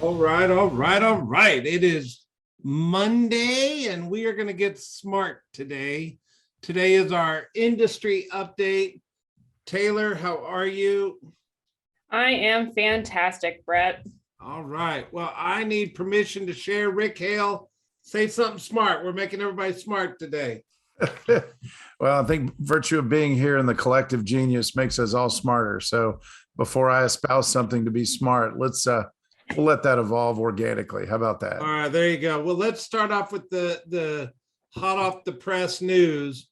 All right, all right, all right. It is Monday, and we are going to get smart today. Today is our industry update. Taylor, how are you? I am fantastic, Brett. All right. Well, I need permission to share. Rick Hale, say something smart. We're making everybody smart today. Well, I think virtue of being here in the collective genius makes us all smarter. So before I espouse something to be smart, we'll let that evolve organically. How about that? All right, there you go. Well, let's start off with the hot off the press news.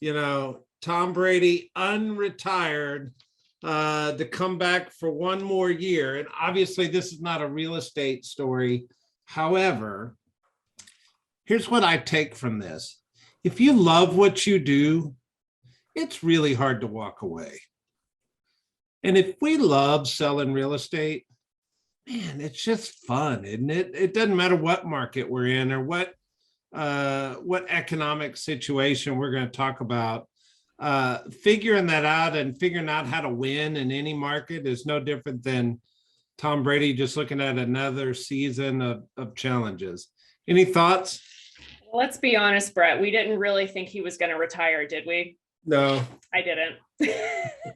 Tom Brady unretired to come back for one more year. And obviously, this is not a real estate story. However, here's what I take from this. If you love what you do, it's really hard to walk away. And if we love selling real estate, man, it's just fun, isn't it? It doesn't matter what market we're in or what economic situation we're going to talk about. Figuring that out and figuring out how to win in any market is no different than Tom Brady just looking at another season of challenges. Any thoughts? Let's be honest, Brett. We didn't really think he was going to retire, did we? No. I didn't.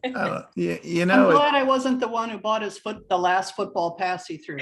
I'm glad I wasn't the one who bought the last football pass he threw.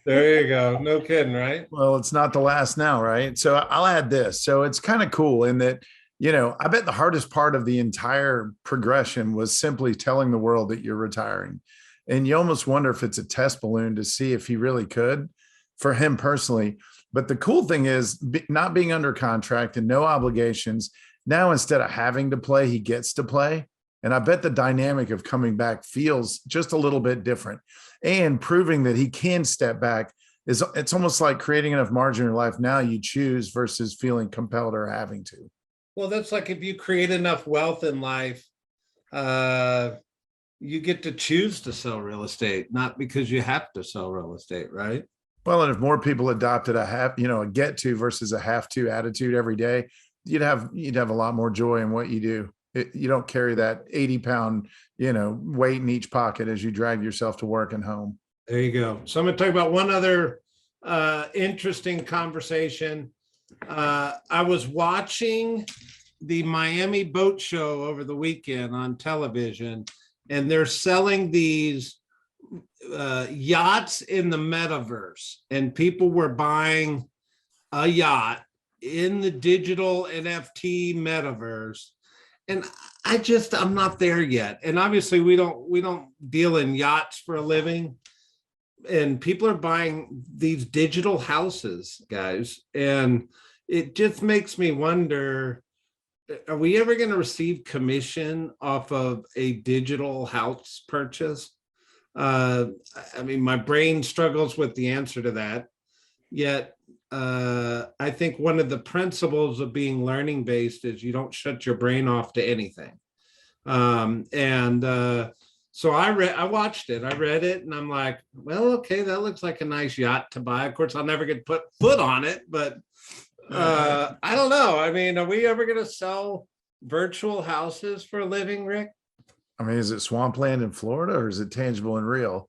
There you go. No kidding, right? Well, it's not the last now, right? So I'll add this. So it's kind of cool in that, I bet the hardest part of the entire progression was simply telling the world that you're retiring. And you almost wonder if it's a test balloon to see if he really could for him personally. But the cool thing is not being under contract and no obligations. Now, instead of having to play, he gets to play. And I bet the dynamic of coming back feels just a little bit different, and proving that he can step back it's almost like creating enough margin in your life. Now you choose versus feeling compelled or having to. Well, that's like if you create enough wealth in life, you get to choose to sell real estate, not because you have to sell real estate, right? Well, and if more people adopted a get to versus a have to attitude every day, you'd have a lot more joy in what you do. You don't carry that 80-pound, weight in each pocket as you drag yourself to work and home. There you go. So I'm going to talk about one other interesting conversation. I was watching the Miami Boat Show over the weekend on television, and they're selling these yachts in the metaverse, and people were buying a yacht in the digital NFT metaverse. And I'm not there yet. And obviously we don't deal in yachts for a living, and people are buying these digital houses, guys. And it just makes me wonder, are we ever going to receive commission off of a digital house purchase? My brain struggles with the answer to that. Yet, I think one of the principles of being learning based is you don't shut your brain off to anything. So I watched it, I read it, and I'm like, well, okay, that looks like a nice yacht to buy. Of course, I'll never get put foot on it, but I don't know. Are we ever going to sell virtual houses for a living, Rick? Is it swampland in Florida, or is it tangible and real?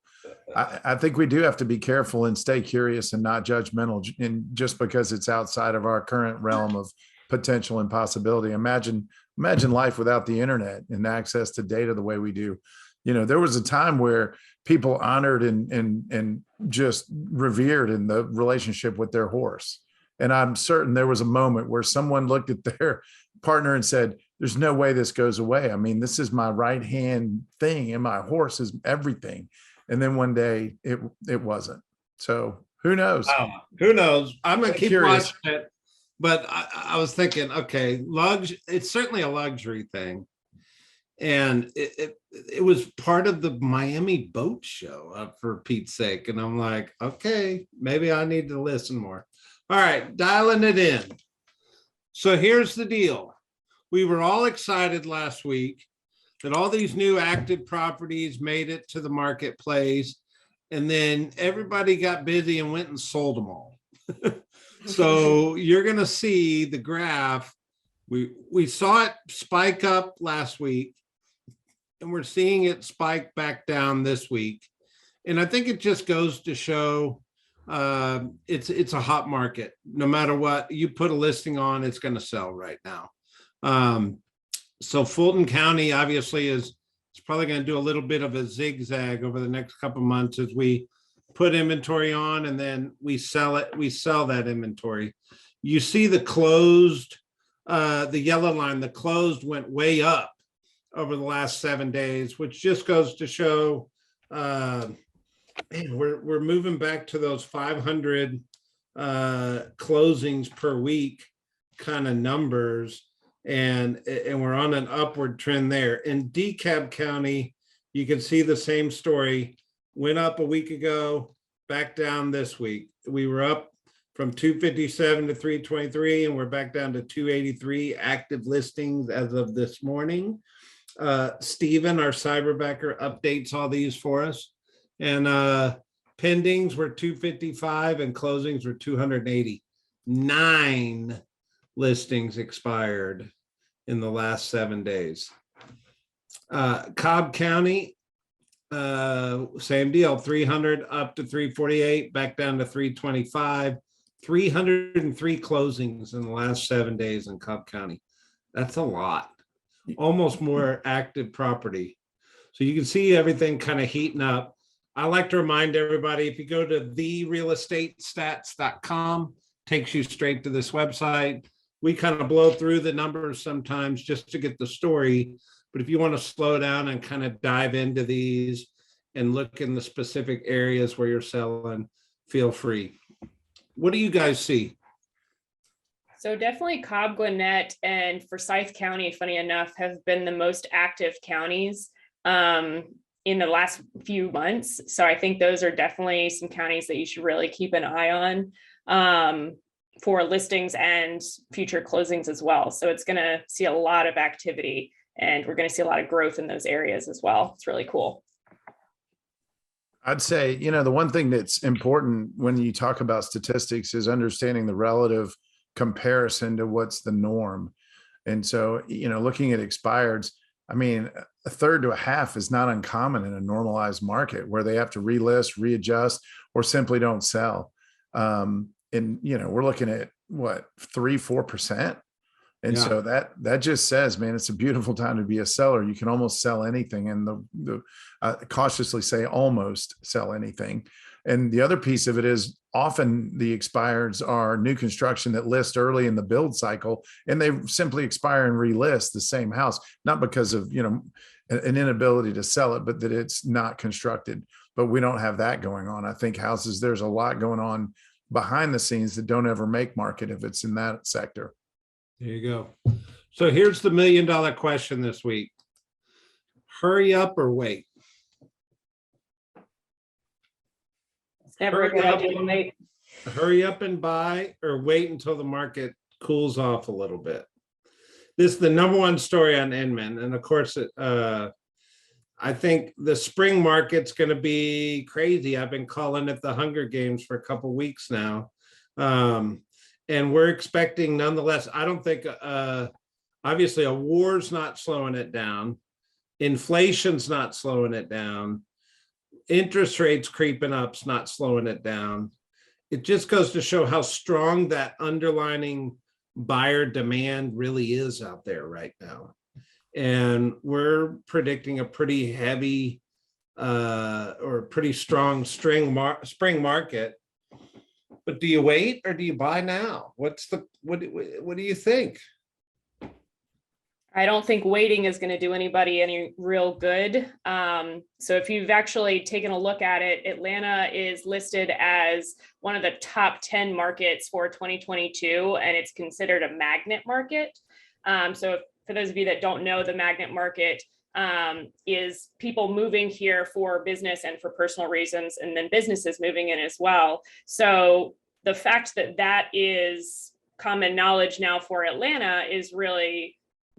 I think we do have to be careful and stay curious and not judgmental. And just because it's outside of our current realm of potential and possibility, imagine life without the internet and access to data the way we do. There was a time where people honored and just revered in the relationship with their horse. And I'm certain there was a moment where someone looked at their partner and said, there's no way this goes away. This is my right hand thing, and my horse is everything. And then one day it wasn't. So who knows? Who knows? I'm going to keep watching it. But I was thinking, okay, it's certainly a luxury thing. And it was part of the Miami Boat Show, for Pete's sake. And I'm like, okay, maybe I need to listen more. All right, dialing it in. So here's the deal. We were all excited last week that all these new active properties made it to the marketplace, and then everybody got busy and went and sold them all. So you're going to see the graph. We saw it spike up last week, and we're seeing it spike back down this week. And I think it just goes to show it's a hot market. No matter what you put a listing on, it's going to sell right now. So Fulton County obviously is probably going to do a little bit of a zigzag over the next couple of months as we put inventory on and then we sell it. We sell that inventory. You see the closed, the yellow line, the closed went way up over the last 7 days, which just goes to show, man, we're moving back to those 500 closings per week kind of numbers, and we're on an upward trend there. In DeKalb County, you can see the same story. Went up a week ago, back down this week. We were up from 257 to 323, and we're back down to 283 active listings as of this morning. Stephen, our cyberbacker, updates all these for us. And pendings were 255 and closings were 280. 9 listings expired in the last 7 days. Cobb County, same deal, 300 up to 348, back down to 325. 303 closings in the last 7 days in Cobb County. That's a lot. Almost more active property. So you can see everything kind of heating up. I like to remind everybody, if you go to therealestatestats.com, takes you straight to this website. We kind of blow through the numbers sometimes just to get the story. But if you want to slow down and kind of dive into these and look in the specific areas where you're selling, feel free. What do you guys see? So definitely Cobb, Gwinnett, and Forsyth County, funny enough, have been the most active counties in the last few months. So I think those are definitely some counties that you should really keep an eye on for listings and future closings as well. So it's going to see a lot of activity, and we're going to see a lot of growth in those areas as well. It's really cool. I'd say, the one thing that's important when you talk about statistics is understanding the relative comparison to what's the norm. And so, looking at expireds, I mean, a third to a half is not uncommon in a normalized market where they have to relist, readjust, or simply don't sell. And, we're looking at what, 3-4%. And so that just says, man, it's a beautiful time to be a seller. You can almost sell anything, and the cautiously say almost sell anything. And the other piece of it is often the expireds are new construction that list early in the build cycle, and they simply expire and relist the same house, not because of, an inability to sell it, but that it's not constructed. But we don't have that going on. I think houses, there's a lot going on behind the scenes that don't ever make market if it's in that sector. There you go. So here's the $1 million question this week. Hurry up or wait? It's never a good idea to wait. Hurry up and buy, or wait until the market cools off a little bit. This is the number one story on Inman. And of course, I think the spring market's going to be crazy. I've been calling it the Hunger Games for a couple of weeks now. And we're expecting, nonetheless, I don't think, obviously a war's not slowing it down. Inflation's not slowing it down. Interest rates creeping up's not slowing it down. It just goes to show how strong that underlying buyer demand really is out there right now. And we're predicting a pretty heavy or pretty strong spring market. But do you wait or do you buy now? What do you think? I don't think waiting is going to do anybody any real good. So if you've actually taken a look at it, Atlanta is listed as one of the top 10 markets for 2022, and it's considered a magnet market. So for those of you that don't know, the magnet market is people moving here for business and for personal reasons, and then businesses moving in as well. So the fact that that is common knowledge now for Atlanta is really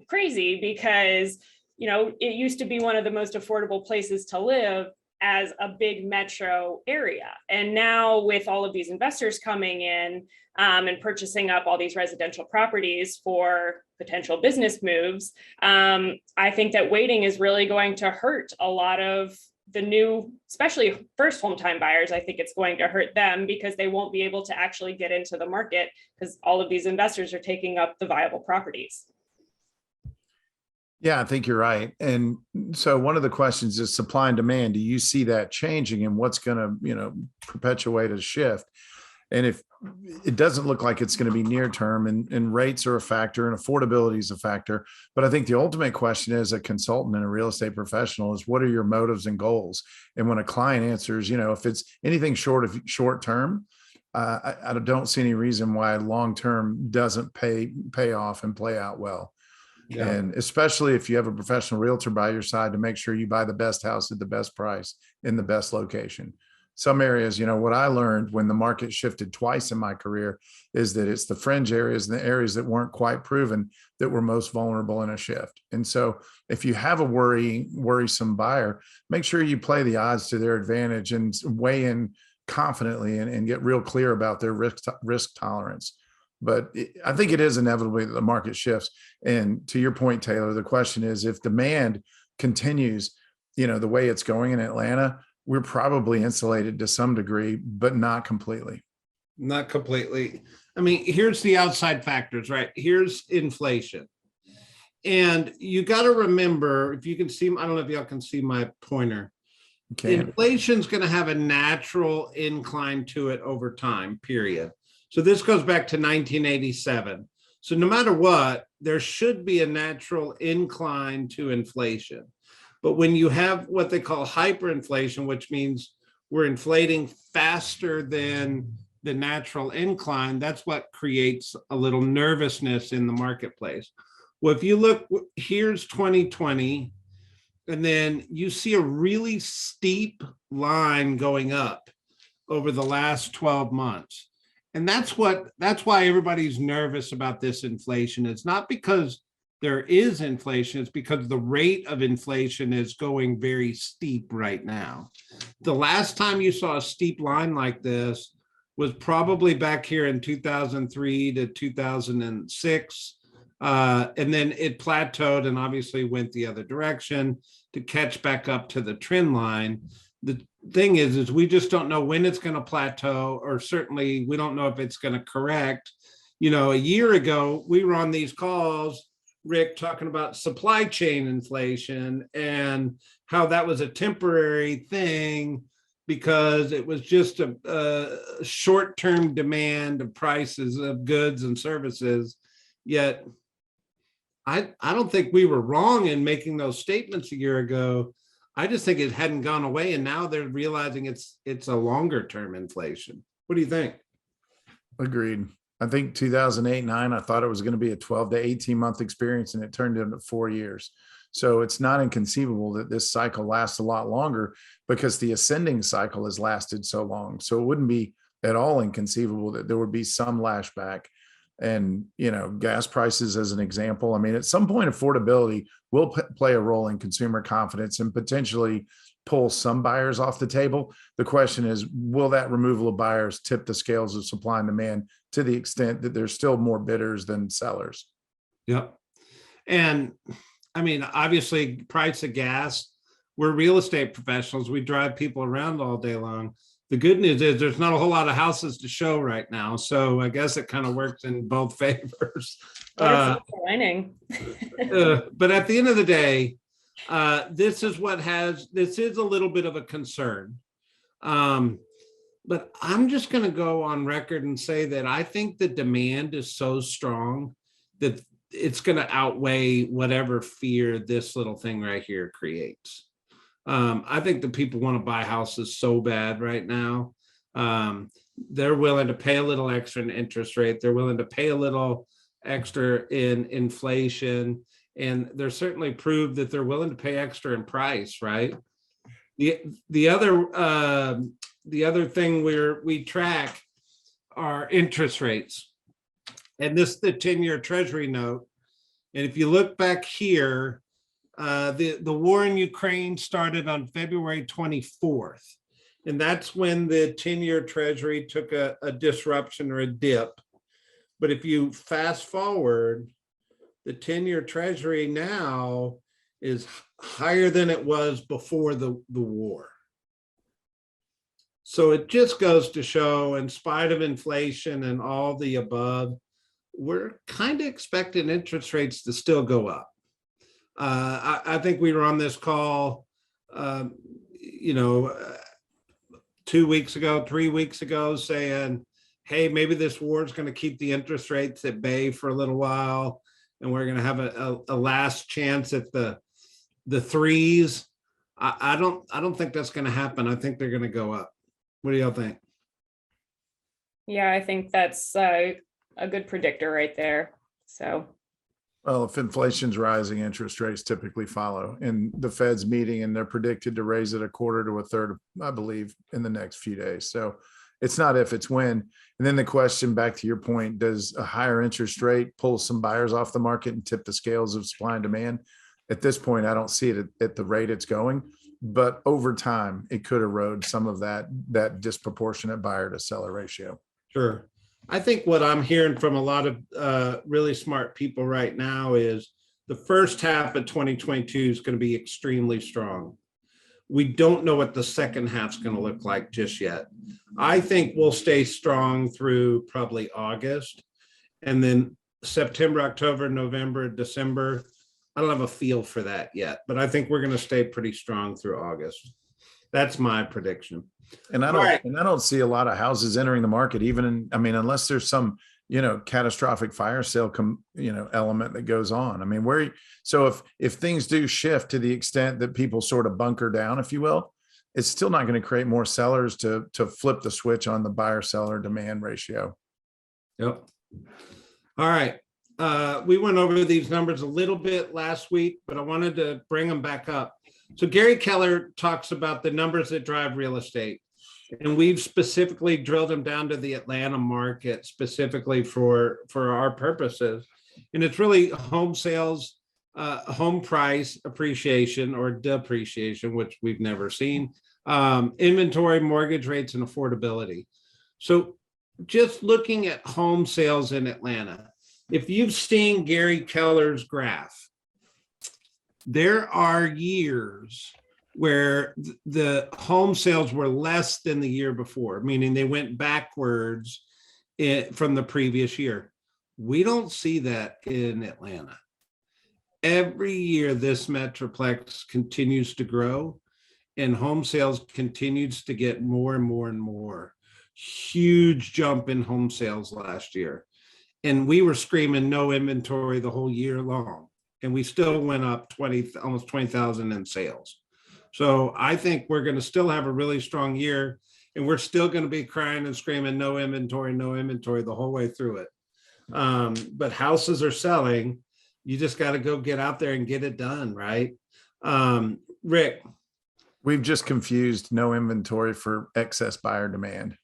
crazy, because it used to be one of the most affordable places to live as a big metro area. And now with all of these investors coming in and purchasing up all these residential properties for potential business moves, I think that waiting is really going to hurt a lot of the new, especially first home time buyers, I think it's going to hurt them because they won't be able to actually get into the market because all of these investors are taking up the viable properties. Yeah, I think you're right. And so one of the questions is supply and demand. Do you see that changing, and what's going to, perpetuate a shift? And if it doesn't look like it's going to be near term, and rates are a factor and affordability is a factor. But I think the ultimate question as a consultant and a real estate professional is, what are your motives and goals? And when a client answers, if it's anything short of short term, I don't see any reason why long term doesn't pay off and play out well. Yeah. And especially if you have a professional realtor by your side to make sure you buy the best house at the best price in the best location. Some areas, what I learned when the market shifted twice in my career is that it's the fringe areas and the areas that weren't quite proven that were most vulnerable in a shift. And so if you have a worrisome buyer, make sure you play the odds to their advantage and weigh in confidently and get real clear about their risk tolerance. But I think it is inevitably that the market shifts. And to your point, Taylor, the question is, if demand continues, the way it's going in Atlanta, we're probably insulated to some degree, but not completely. Not completely. I mean, here's the outside factors, right? Here's inflation. And you got to remember, if you can see, I don't know if y'all can see my pointer. Okay. Inflation's going to have a natural incline to it over time, period. So this goes back to 1987. So no matter what, there should be a natural incline to inflation. But when you have what they call hyperinflation, which means we're inflating faster than the natural incline, that's what creates a little nervousness in the marketplace. Well, if you look, here's 2020, and then you see a really steep line going up over the last 12 months. And that's why everybody's nervous about this inflation. It's not because there is inflation, it's because the rate of inflation is going very steep right now. The last time you saw a steep line like this was probably back here in 2003 to 2006. And then it plateaued and obviously went the other direction to catch back up to the trend line. The thing is we just don't know when it's going to plateau, or certainly we don't know if it's going to correct. A year ago, we were on these calls, Rick, talking about supply chain inflation and how that was a temporary thing because it was just a short-term demand of prices of goods and services. Yet I don't think we were wrong in making those statements a year ago. I just think it hadn't gone away, and now they're realizing it's a longer term inflation. What do you think? Agreed. I think 2008-9, I thought it was going to be a 12 to 18 month experience, and it turned into 4 years. So it's not inconceivable that this cycle lasts a lot longer because the ascending cycle has lasted so long. So it wouldn't be at all inconceivable that there would be some lashback. And, gas prices as an example. I mean, at some point, affordability will play a role in consumer confidence and potentially pull some buyers off the table. The question is, will that removal of buyers tip the scales of supply and demand to the extent that there's still more bidders than sellers? Yep. And I mean, obviously, price of gas, we're real estate professionals. We drive people around all day long. The good news is there's not a whole lot of houses to show right now. So I guess it kind of works in both favors. But at the end of the day, this is a little bit of a concern. But I'm just going to go on record and say that I think the demand is so strong that it's going to outweigh whatever fear this little thing right here creates. I think the people want to buy houses so bad right now. They're willing to pay a little extra in interest rate. They're willing to pay a little extra in inflation. And they're certainly proved that they're willing to pay extra in price, right? The other thing we track are interest rates. And this is the 10-year Treasury note. And if you look back here, the war in Ukraine started on February 24th. And that's when the 10-year Treasury took a disruption or a dip. But if you fast forward, the 10-year Treasury now is higher than it was before the war. So it just goes to show, in spite of inflation and all the above, we're kind of expecting interest rates to still go up. I think we were on this call, 2 weeks ago, 3 weeks ago, saying, hey, maybe this war is going to keep the interest rates at bay for a little while, and we're going to have a last chance at the threes. I don't think that's going to happen. I think they're going to go up. What do y'all think? Yeah, I think that's a good predictor right there. So, Well, if inflation's rising, interest rates typically follow. And the Fed's meeting, and they're predicted to raise it a quarter to a third, I believe, in the next few days. So it's not if, it's when. And then the question, back to your point, does a higher interest rate pull some buyers off the market and tip the scales of supply and demand? At this point, I don't see it at the rate it's going, but over time, it could erode some of that disproportionate buyer to seller ratio. Sure. I think what I'm hearing from a lot of really smart people right now is the first half of 2022 is going to be extremely strong. We don't know what the second half's going to look like just yet. I think we'll stay strong through probably August, and then September, October, November, December. I don't have a feel for that yet, but I think we're going to stay pretty strong through August. That's my prediction. And I don't see a lot of houses entering the market, unless there's some, catastrophic fire sale element that goes on. I mean, so if things do shift to the extent that people sort of bunker down, if you will, it's still not going to create more sellers to flip the switch on the buyer seller demand ratio. Yep. All right. We went over these numbers a little bit last week, but I wanted to bring them back up. So Gary Keller talks about the numbers that drive real estate, and we've specifically drilled them down to the Atlanta market specifically for our purposes. And it's really home sales, home price appreciation or depreciation, which we've never seen, inventory, mortgage rates, and affordability. So just looking at home sales in Atlanta, if you've seen Gary Keller's graph, there are years where the home sales were less than the year before, meaning they went backwards from the previous year. We don't see that in Atlanta. Every year, this metroplex continues to grow, and home sales continues to get more and more and more. Huge jump in home sales last year. And we were screaming no inventory the whole year long. And we still went up almost 20,000 in sales. So I think we're going to still have a really strong year, and we're still going to be crying and screaming no inventory the whole way through it. But houses are selling. You just got to go get out there and get it done, right? Rick. We've just confused no inventory for excess buyer demand.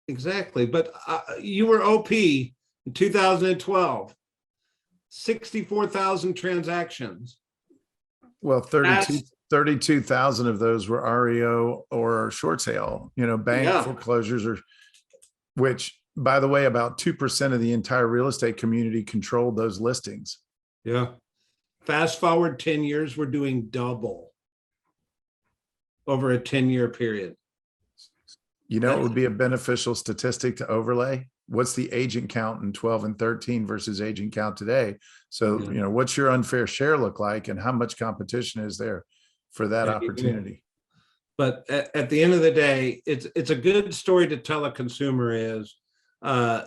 Exactly. But you were OP in 2012. 64,000 transactions. Well, 32,000 of those were REO or short sale, bank foreclosures, which, by the way, about 2% of the entire real estate community controlled those listings. Yeah. Fast forward 10 years, we're doing double over a 10-year period. It would be a beneficial statistic to overlay. What's the agent count in 12 and 13 versus agent count today? So, what's your unfair share look like, and how much competition is there for that opportunity? But at the end of the day, it's a good story to tell a consumer is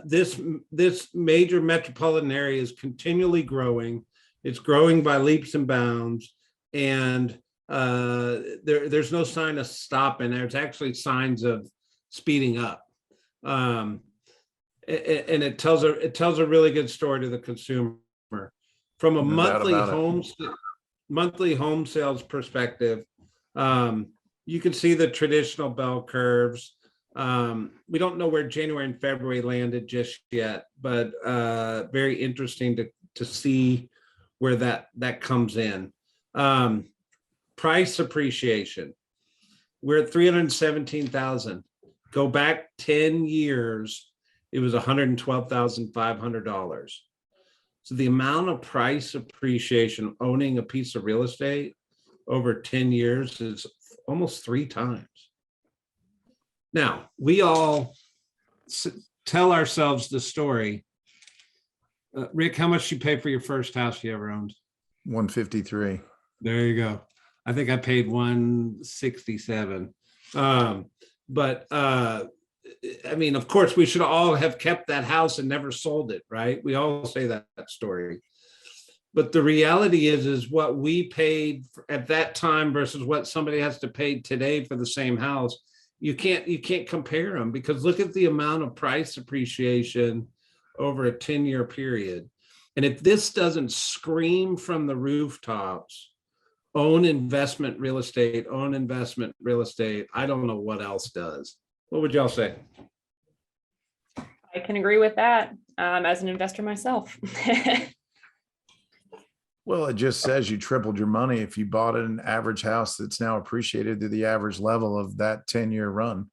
this major metropolitan area is continually growing. It's growing by leaps and bounds, and there's no sign of stopping. There's actually signs of speeding up. And it tells a really good story to the consumer from a monthly home sales perspective. You can see the traditional bell curves. We don't know where January and February landed just yet, but very interesting to see where that comes in. Price appreciation. We're at 317,000. Go back 10 years. It was $112,500. So the amount of price appreciation owning a piece of real estate over 10 years is almost 3 times. Now, we all tell ourselves the story. Rick, how much did you pay for your first house you ever owned? 153. There you go. I think I paid 167. But I mean, of course, we should all have kept that house and never sold it, right? We all say that story. But the reality is what we paid at that time versus what somebody has to pay today for the same house. You can't compare them, because look at the amount of price appreciation over a 10-year period. And if this doesn't scream from the rooftops, own investment real estate, I don't know what else does. What would y'all say? I can agree with that, as an investor myself. Well, it just says you tripled your money if you bought an average house that's now appreciated to the average level of that 10-year run.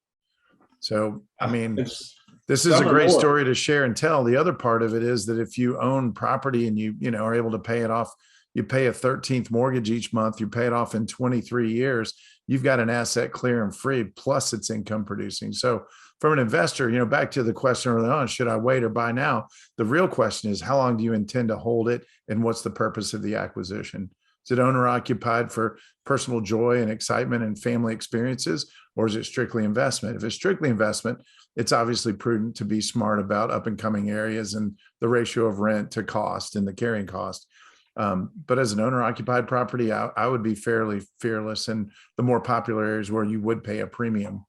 So, I mean, this is a great story to share and tell. The other part of it is that if you own property and you are able to pay it off, you pay a 13th mortgage each month, you pay it off in 23 years, you've got an asset clear and free, plus it's income producing. So from an investor, back to the question early on, should I wait or buy now? The real question is, how long do you intend to hold it? And what's the purpose of the acquisition? Is it owner occupied for personal joy and excitement and family experiences? Or is it strictly investment? If it's strictly investment, it's obviously prudent to be smart about up and coming areas and the ratio of rent to cost and the carrying cost. But as an owner occupied property, I would be fairly fearless in the more popular areas where you would pay a premium.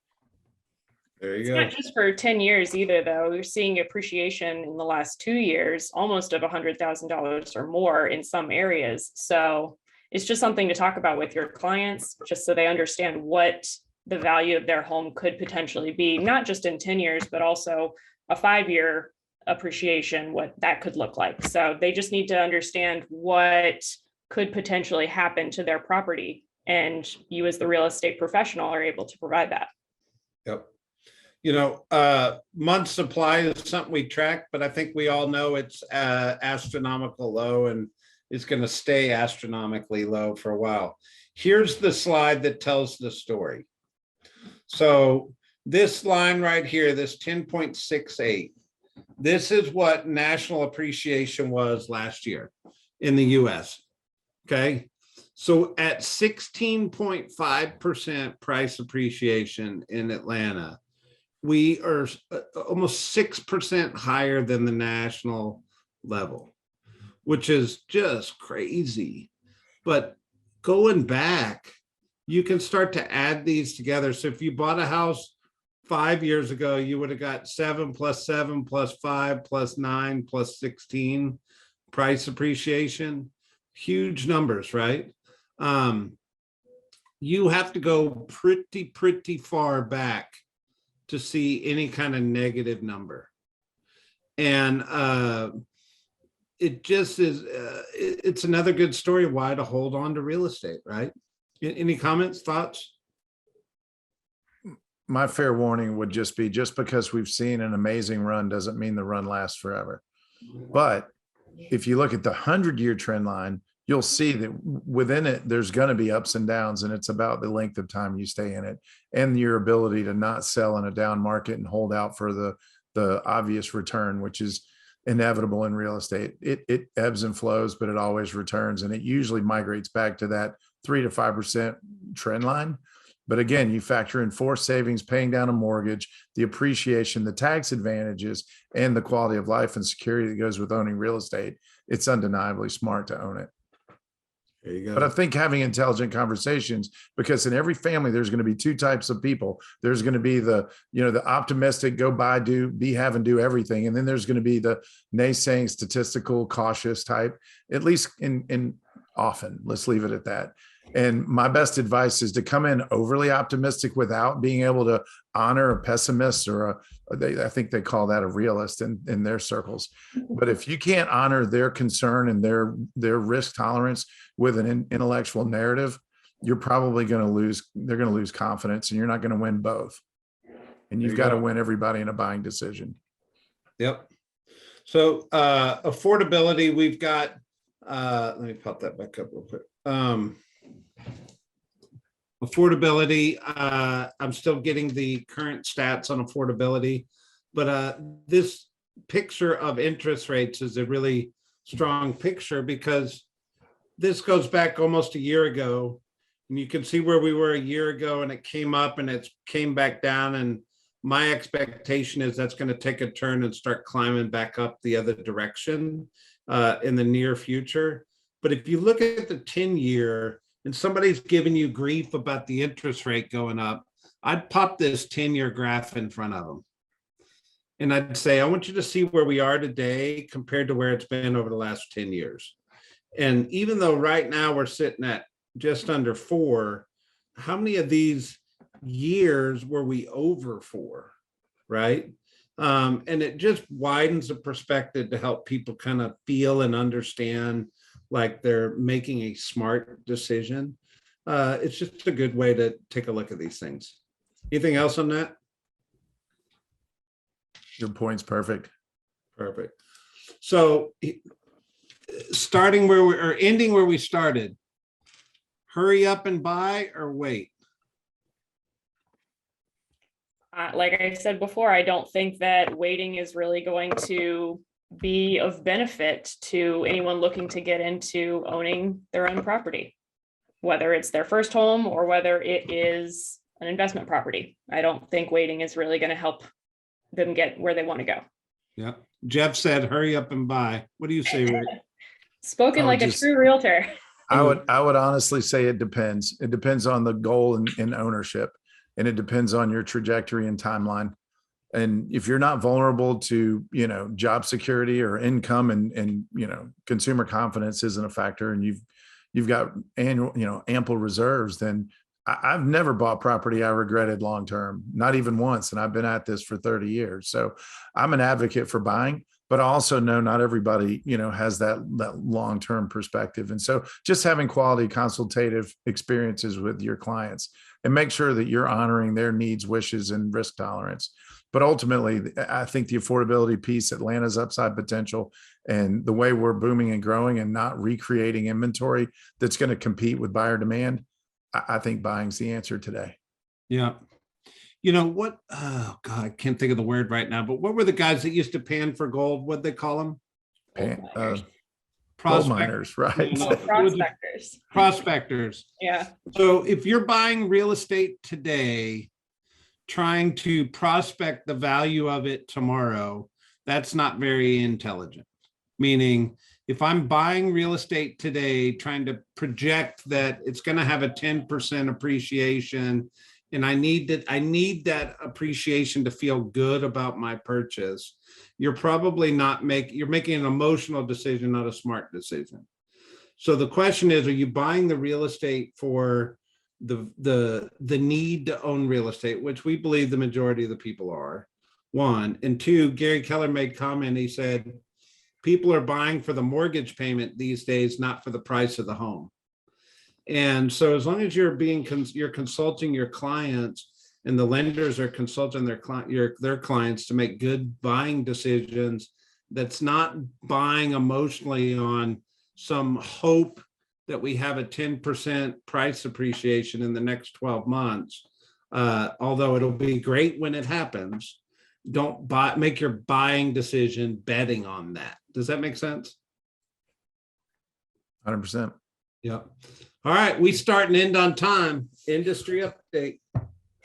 There you It's go. not just for 10 years either, though. We're seeing appreciation in the last 2 years, almost of $100,000 or more in some areas. So it's just something to talk about with your clients, just so they understand what the value of their home could potentially be, not just in 10 years, but also a 5-year appreciation, what that could look like. So they just need to understand what could potentially happen to their property. And you, as the real estate professional, are able to provide that. Yep. Month supply is something we track, but I think we all know it's astronomical low, and it's going to stay astronomically low for a while. Here's the slide that tells the story. So this line right here, this 10.68, this is what national appreciation was last year in the US. Okay. So at 16.5% price appreciation in Atlanta, we are almost 6% higher than the national level, which is just crazy. But going back, you can start to add these together. So if you bought a house 5 years ago, you would have got 7 plus 7 plus 5 plus 9 plus 16 price appreciation. Huge numbers, right? You have to go pretty far back to see any kind of negative number. And it just is, it's another good story why to hold on to real estate, right? Any comments, thoughts? My fair warning would just be, just because we've seen an amazing run doesn't mean the run lasts forever. But if you look at the 100-year trend line, you'll see that within it, there's going to be ups and downs, and it's about the length of time you stay in it and your ability to not sell in a down market and hold out for the obvious return, which is inevitable in real estate. It ebbs and flows, but it always returns, and it usually migrates back to that 3 to 5% trend line. But again, you factor in forced savings, paying down a mortgage, the appreciation, the tax advantages, and the quality of life and security that goes with owning real estate. It's undeniably smart to own it. There you go. But I think having intelligent conversations, because in every family, there's going to be 2 types of people. There's going to be the optimistic, go buy, do, be, have, and do everything. And then there's going to be the naysaying, statistical, cautious type, at least in often. Let's leave it at that. And my best advice is to come in overly optimistic without being able to honor a pessimist or I think they call that a realist in their circles. But if you can't honor their concern and their risk tolerance with an intellectual narrative, you're probably going to lose. They're going to lose confidence, and you're not going to win both. And you've got to win everybody in a buying decision. Yep. So affordability, we've got, let me pop that back up real quick. Affordability, I'm still getting the current stats on affordability, but this picture of interest rates is a really strong picture because this goes back almost a year ago. And you can see where we were a year ago and it came up and it came back down. And my expectation is that's going to take a turn and start climbing back up the other direction in the near future. But if you look at the 10-year and somebody's giving you grief about the interest rate going up, I'd pop this 10-year graph in front of them. And I'd say, I want you to see where we are today compared to where it's been over the last 10 years. And even though right now we're sitting at just under 4, how many of these years were we over 4, right? And it just widens the perspective to help people kind of feel and understand like they're making a smart decision. It's just a good way to take a look at these things. Anything else on that? Your point's perfect. Perfect. So starting where we or ending where we started, hurry up and buy or wait? Like I said before, I don't think that waiting is really going to be of benefit to anyone looking to get into owning their own property, whether it's their first home or whether it is an investment property. I don't think waiting is really going to help them get where they want to go. Yeah. Jeff said, hurry up and buy. What do you say, Rick? Spoken like a true realtor. I would honestly say it depends. It depends on the goal and ownership, and it depends on your trajectory and timeline. And if you're not vulnerable to, job security or income and consumer confidence isn't a factor, and you've got ample reserves, then I've never bought property I regretted long-term, not even once. And I've been at this for 30 years. So I'm an advocate for buying, but I also know not everybody, has that long-term perspective. And so just having quality consultative experiences with your clients and make sure that you're honoring their needs, wishes, and risk tolerance. But ultimately, I think the affordability piece, Atlanta's upside potential, and the way we're booming and growing and not recreating inventory that's going to compete with buyer demand, I think buying's the answer today. Yeah. You know what? Oh God, I can't think of the word right now, but what were the guys that used to pan for gold? What'd they call them? Gold miners, right? No, Prospectors. Prospectors. Yeah. So if you're buying real estate today, trying to prospect the value of it tomorrow, that's not very intelligent. Meaning, if I'm buying real estate today, trying to project that it's going to have a 10% appreciation, and I need that appreciation to feel good about my purchase, you're probably you're making an emotional decision, not a smart decision. So the question is, are you buying the real estate for the need to own real estate, which we believe the majority of the people are, one, and two, Gary Keller made comment, he said, people are buying for the mortgage payment these days, not for the price of the home. And so as long as you're consulting your clients and the lenders are consulting their clients to make good buying decisions, that's not buying emotionally on some hope that we have a 10% price appreciation in the next 12 months. Although it'll be great when it happens, don't make your buying decision betting on that. Does that make sense? 100%. Yeah. All right. We start and end on time. Industry update.